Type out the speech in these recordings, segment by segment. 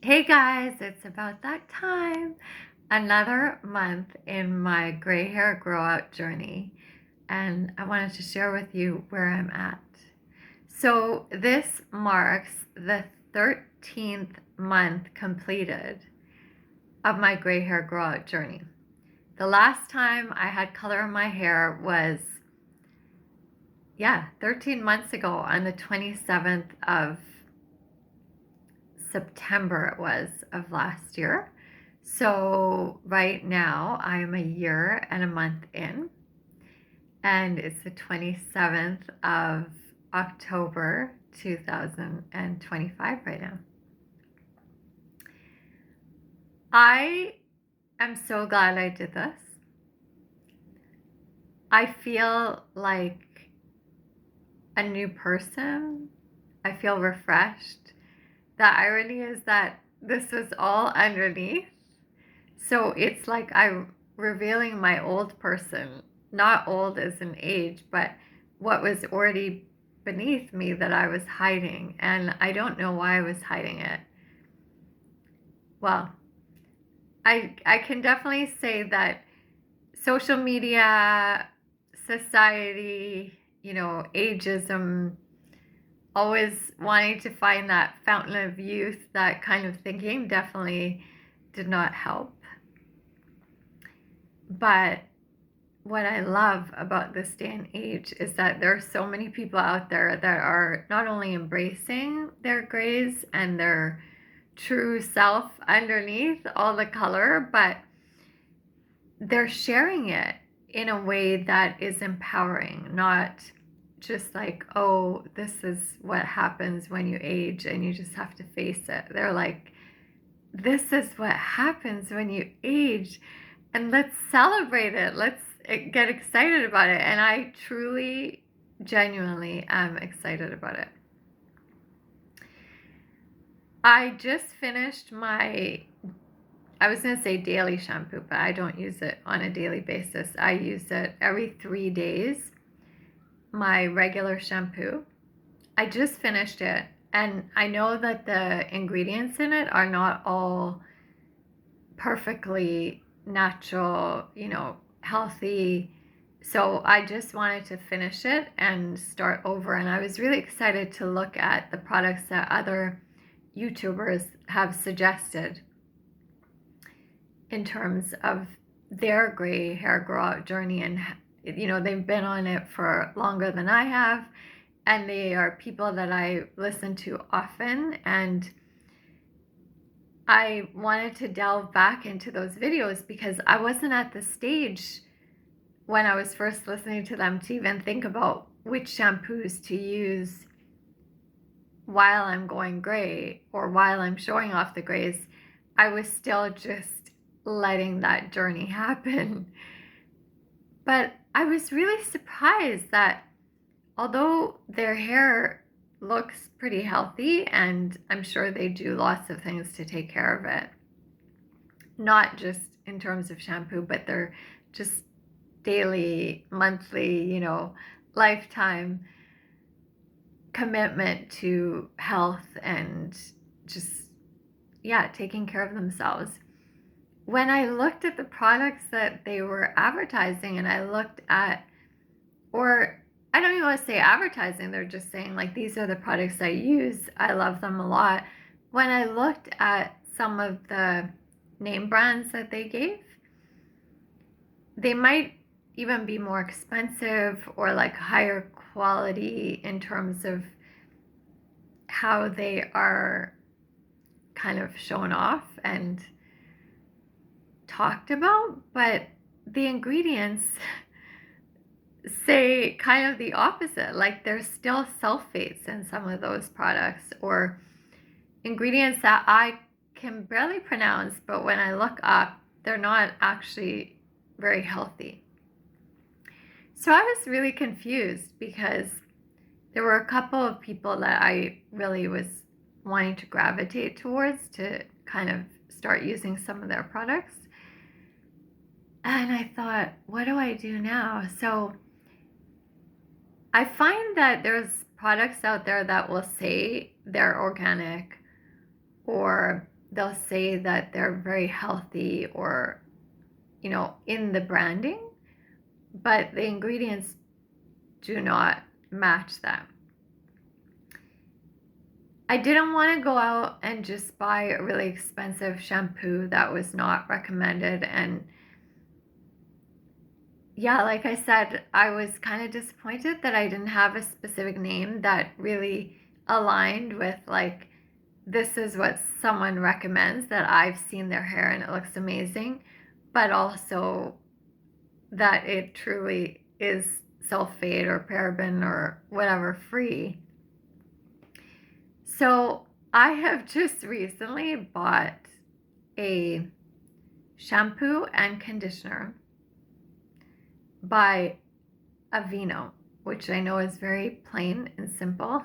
Hey guys, it's about that time. Another month in my gray hair grow out journey, and I wanted to share with you where I'm at. So, this marks the 13th month completed of my gray hair grow out journey. The last time I had color in my hair was, 13 months ago on the 27th of September it was of last year. So right now I am a year and a month in, and it's the 27th of October 2025 right now. I am so glad I did this. I feel like a new person. I feel refreshed. The irony is that this was all underneath. So it's like I'm revealing my old person, not old as an age, but what was already beneath me that I was hiding. And I don't know why I was hiding it. Well, I can definitely say that social media, society, ageism, always wanting to find that fountain of youth, that kind of thinking definitely did not help. But what I love about this day and age is that there are so many people out there that are not only embracing their grays and their true self underneath all the color, but they're sharing it in a way that is empowering, not just like, oh, this is what happens when you age and you just have to face it. They're like, this is what happens when you age, and let's celebrate it. Let's get excited about it. And I truly, genuinely am excited about it. I just finished I was going to say daily shampoo, but I don't use it on a daily basis. I use it every 3 days, my regular shampoo. I just finished it, and I know that the ingredients in it are not all perfectly natural, healthy. So I just wanted to finish it and start over. And I was really excited to look at the products that other YouTubers have suggested in terms of their gray hair grow out journey. And, they've been on it for longer than I have. And they are people that I listen to often. And I wanted to delve back into those videos because I wasn't at the stage when I was first listening to them to even think about which shampoos to use while I'm going gray or while I'm showing off the grays. I was still just letting that journey happen. But I was really surprised that although their hair looks pretty healthy, and I'm sure they do lots of things to take care of it, not just in terms of shampoo, but they're just daily, monthly, lifetime commitment to health and just, taking care of themselves. When I looked at the products that they were advertising, and I looked at, or I don't even want to say advertising, they're just saying, like, these are the products I use, I love them a lot. When I looked at some of the name brands that they gave, they might even be more expensive or like higher quality in terms of how they are kind of shown off and talked about, but the ingredients say kind of the opposite. Like, there's still sulfates in some of those products, or ingredients that I can barely pronounce, but when I look up, they're not actually very healthy. So I was really confused because there were a couple of people that I really was wanting to gravitate towards to kind of start using some of their products. And I thought, what do I do now? So I find that there's products out there that will say they're organic or they'll say that they're very healthy or, in the branding, but the ingredients do not match that. I didn't want to go out and just buy a really expensive shampoo that was not recommended. And yeah, like I said, I was kind of disappointed that I didn't have a specific name that really aligned with, like, this is what someone recommends, that I've seen their hair and it looks amazing, but also that it truly is sulfate or paraben or whatever free. So I have just recently bought a shampoo and conditioner by Aveeno, which I know is very plain and simple.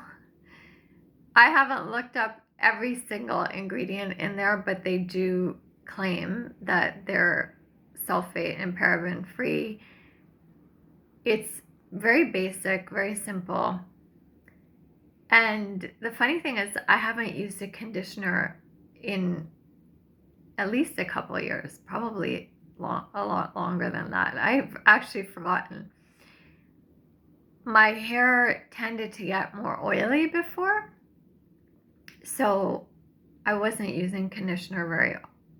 I haven't looked up every single ingredient in there, but they do claim that they're sulfate and paraben free. It's very basic, very simple. And the funny thing is, I haven't used a conditioner in at least a couple of years, probably a lot longer than that. I've actually forgotten. My hair tended to get more oily before, so I wasn't using conditioner very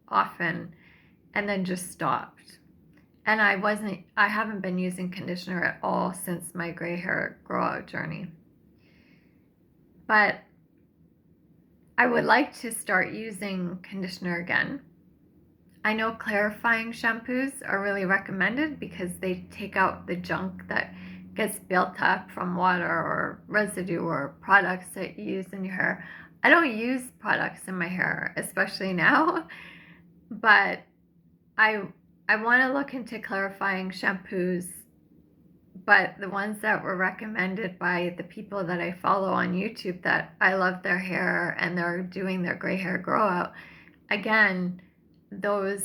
often, and then just stopped. And I haven't been using conditioner at all since my gray hair grow out journey. But I would like to start using conditioner again. I know clarifying shampoos are really recommended because they take out the junk that gets built up from water or residue or products that you use in your hair. I don't use products in my hair, especially now, but I want to look into clarifying shampoos, but the ones that were recommended by the people that I follow on YouTube that I love their hair and they're doing their gray hair grow out. Again, those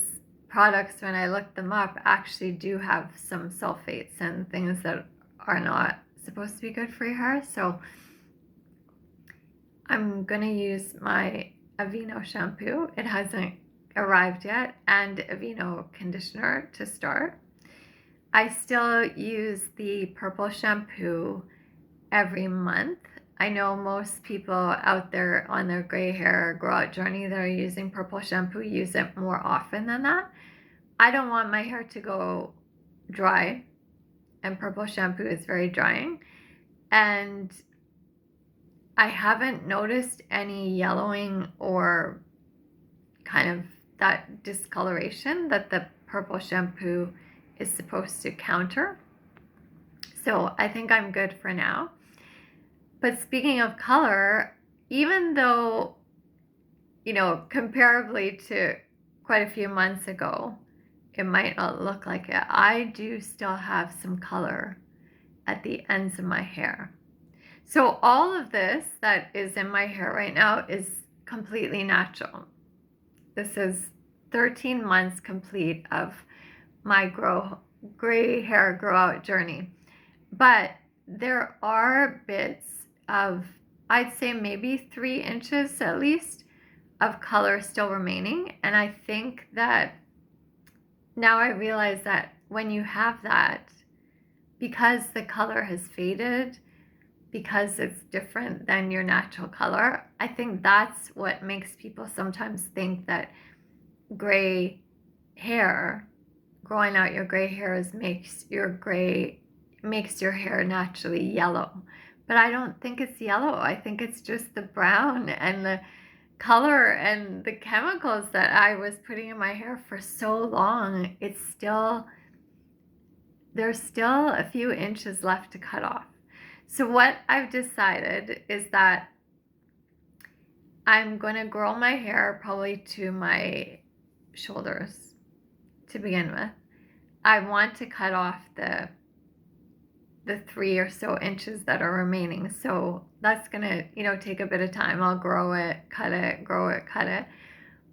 products, when I look them up, actually do have some sulfates and things that are not supposed to be good for your hair. So I'm going to use my Aveeno shampoo. It hasn't arrived yet, and Aveeno conditioner to start. I still use the purple shampoo every month. I know most people out there on their gray hair grow out journey that are using purple shampoo use it more often than that. I don't want my hair to go dry, and purple shampoo is very drying. And I haven't noticed any yellowing or kind of that discoloration that the purple shampoo is supposed to counter. So I think I'm good for now. But speaking of color, even though, comparably to quite a few months ago, it might not look like it, I do still have some color at the ends of my hair. So all of this that is in my hair right now is completely natural. This is 13 months complete of my gray hair grow out journey. But there are bits of, I'd say maybe 3 inches at least, of color still remaining. And I think that now I realize that when you have that, because the color has faded, because it's different than your natural color, I think that's what makes people sometimes think that gray hair, growing out your gray hairs makes your hair naturally yellow. But I don't think it's yellow. I think it's just the brown and the color and the chemicals that I was putting in my hair for so long. There's still a few inches left to cut off. So what I've decided is that I'm going to grow my hair probably to my shoulders to begin with. I want to cut off the 3 or so inches that are remaining. So that's going to, take a bit of time. I'll grow it, cut it, grow it, cut it.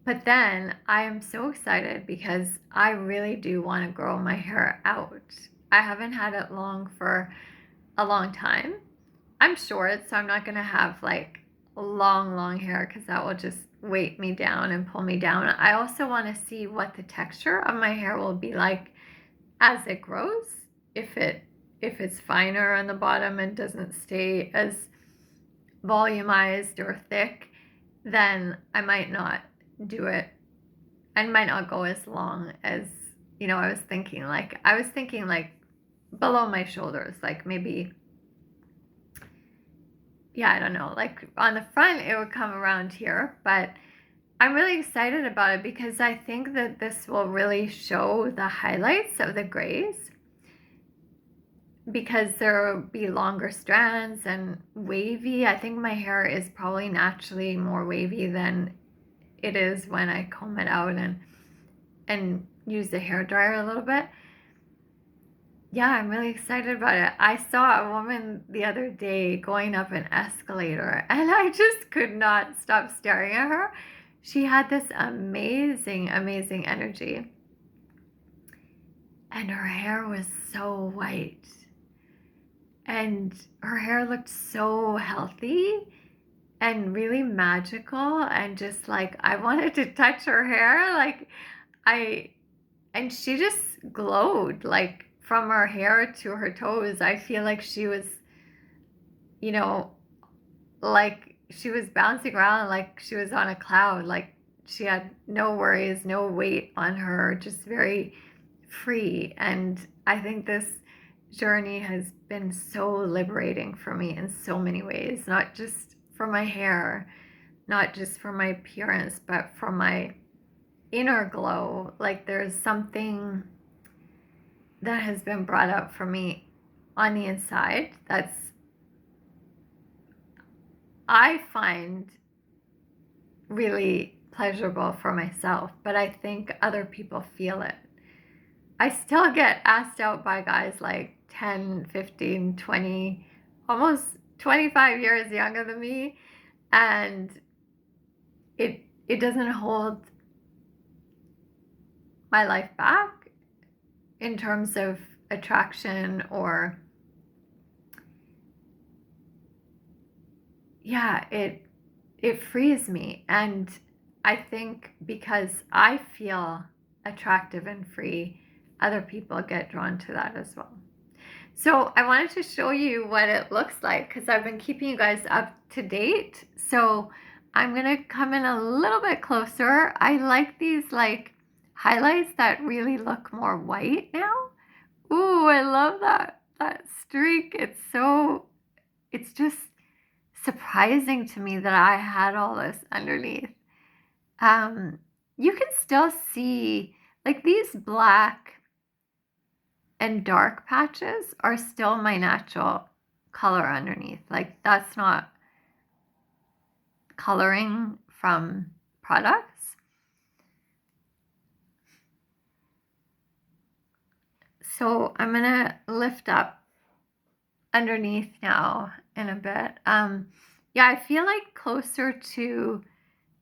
But then I am so excited because I really do want to grow my hair out. I haven't had it long for a long time. I'm short, so I'm not going to have like long hair because that will just weight me down and pull me down. I also want to see what the texture of my hair will be like as it grows. If it's finer on the bottom and doesn't stay as volumized or thick, then I might not do it. I might not go as long as, I was thinking like below my shoulders, like maybe, yeah, I don't know, like on the front it would come around here, but I'm really excited about it because I think that this will really show the highlights of the grays, because there will be longer strands and wavy. I think my hair is probably naturally more wavy than it is when I comb it out and use the hair dryer a little bit. Yeah, I'm really excited about it. I saw a woman the other day going up an escalator and I just could not stop staring at her. She had this amazing, amazing energy. And her hair was so white. And her hair looked so healthy and really magical, and just like I wanted to touch her hair. And she just glowed, like from her hair to her toes. I feel like she was, you know, like she was bouncing around like she was on a cloud. Like she had no worries, no weight on her, just very free. And I think this journey has been so liberating for me in so many ways, not just for my hair, not just for my appearance, but for my inner glow. Like there's something that has been brought up for me on the inside that's, I find really pleasurable for myself, but I think other people feel it. I still get asked out by guys like 10, 15, 20, almost 25 years younger than me, and it doesn't hold my life back in terms of attraction or, yeah, it frees me. And I think because I feel attractive and free, other people get drawn to that as well. So I wanted to show you what it looks like because I've been keeping you guys up to date. So I'm going to come in a little bit closer. I like these like highlights that really look more white now. Ooh, I love that streak. It's just surprising to me that I had all this underneath. You can still see like these black and dark patches are still my natural color underneath. Like that's not coloring from products. So I'm gonna lift up underneath now in a bit. Yeah, I feel like closer to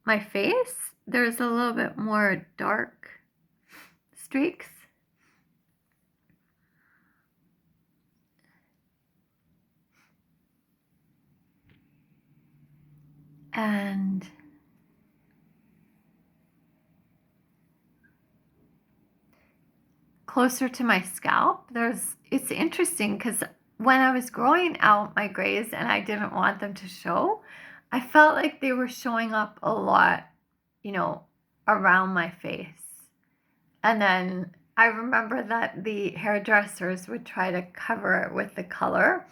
my face, there's a little bit more dark streaks. And closer to my scalp, it's interesting because when I was growing out my grays and I didn't want them to show, I felt like they were showing up a lot, around my face. And then I remember that the hairdressers would try to cover it with the color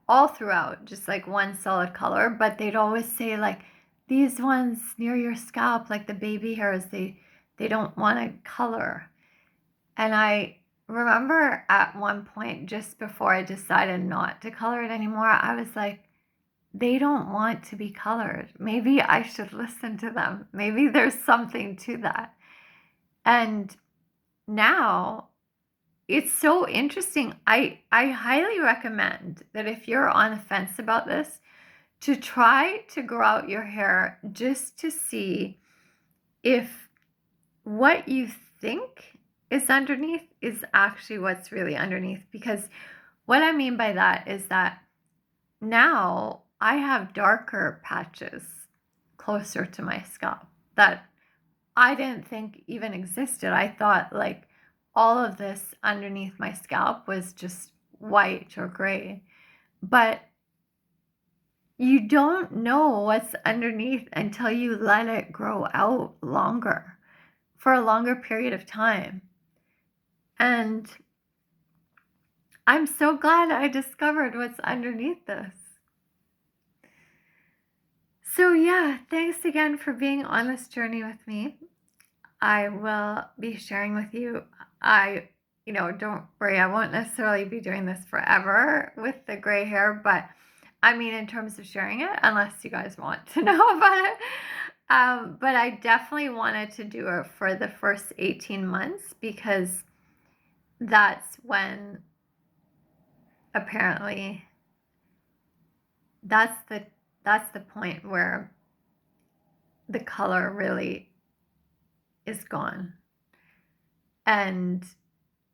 all throughout, just like one solid color, but they'd always say like these ones near your scalp, like the baby hairs, they don't want to color. And I remember at one point, just before I decided not to color it anymore, I was like, they don't want to be colored. Maybe I should listen to them. Maybe there's something to that. And now it's so interesting. I highly recommend that if you're on the fence about this, to try to grow out your hair just to see if what you think is underneath is actually what's really underneath. Because what I mean by that is that now I have darker patches closer to my scalp that I didn't think even existed. I thought like all of this underneath my scalp was just white or gray. But you don't know what's underneath until you let it grow out longer, for a longer period of time. And I'm so glad I discovered what's underneath this. So yeah, thanks again for being on this journey with me. I will be sharing with you. Don't worry, I won't necessarily be doing this forever with the gray hair, but I mean, in terms of sharing it, unless you guys want to know about it. But I definitely wanted to do it for the first 18 months because that's when apparently that's the point where the color really is gone. And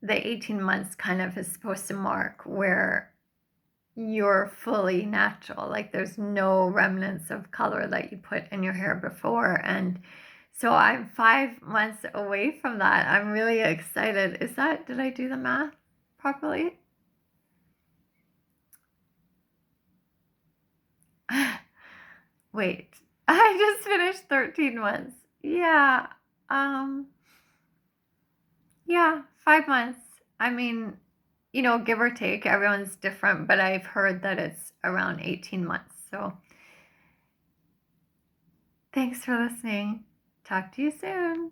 the 18 months kind of is supposed to mark where you're fully natural. Like there's no remnants of color that you put in your hair before. And so I'm 5 months away from that. I'm really excited. Did I do the math properly? Wait, I just finished 13 months. Yeah. Yeah, 5 months. I mean, give or take, everyone's different, but I've heard that it's around 18 months. So thanks for listening. Talk to you soon.